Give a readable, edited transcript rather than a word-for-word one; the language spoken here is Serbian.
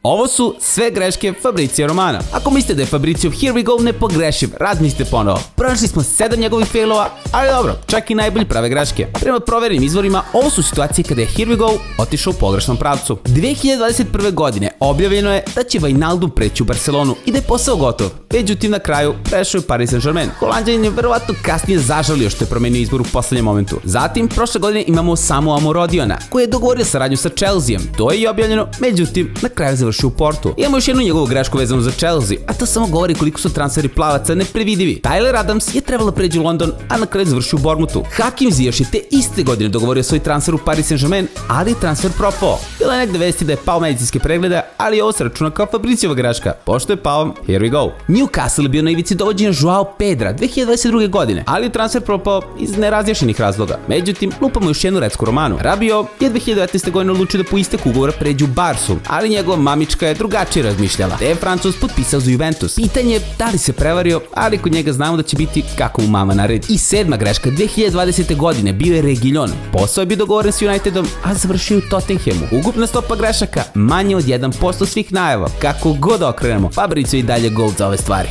Ovo su sve greške Fabricija Romana. Ako mislite da je Fabriciov here we go nepogrešiv, razmislite ponovo. Pronašli smo 7 njegovih fejlova, ali dobro, čak i najbolji prave greške. Prema proverenim izvorima, ovo su situacije kada je here we go otišao u pogrešnom pravcu. 2021. godine objavljeno je da će Vajnaldum preći u Barselonu i da je posao gotov. Međutim, na kraju prešao je Paris Saint-Germain. Holanđanin je verovatno kasnije zažalio što je promenio izbor u poslednjem momentu. Zatim, prošle godine imamo Samua Omorodiona, koji je dogovorio saradnju sa Chelseaom. To je i objavljeno, međutim, na kraju završio u Portu. Imamo još jednu njegovu grešku vezanu za Chelsea, a to samo govori koliko su transferi plavaca neprevidivi. Tajler Adams je trebalo pređi u London, a na kraju završio u Bournemouthu. Hakim Ziješ je te iste godine dogovorio svoj transfer u Paris Saint-Germain, ali je transfer propao. Bila je negde vesti da je pao medicinske pregleda, ali ovo se računa kao Fabriciova greška. Pošto je pao, here we go. Newcastle je bio na ivici dovođenja Joao Pedra 2022. godine, ali je transfer propao iz nerazjašnjenih razloga. Međutim, lupamo još jednu recku Romanu. Rabiot je 2019. godine odlučio da po isteku ugovora pređe u Barsu, ali njegova mamička je drugačije razmišljala. Te je Francuz potpisao za Juventus. Pitanje je da li se prevario, ali kod njega znamo da će biti kako mu mama naredi. I sedma greška 2020. godine bio je Reguilon. Posao je bio dogovoren s Unitedom, a završio u Tottenhamu. Ukupna stopa grešaka manje od 1% svih najava. Kako god okrenemo, Fabriciov i dalje gold za ove stvari.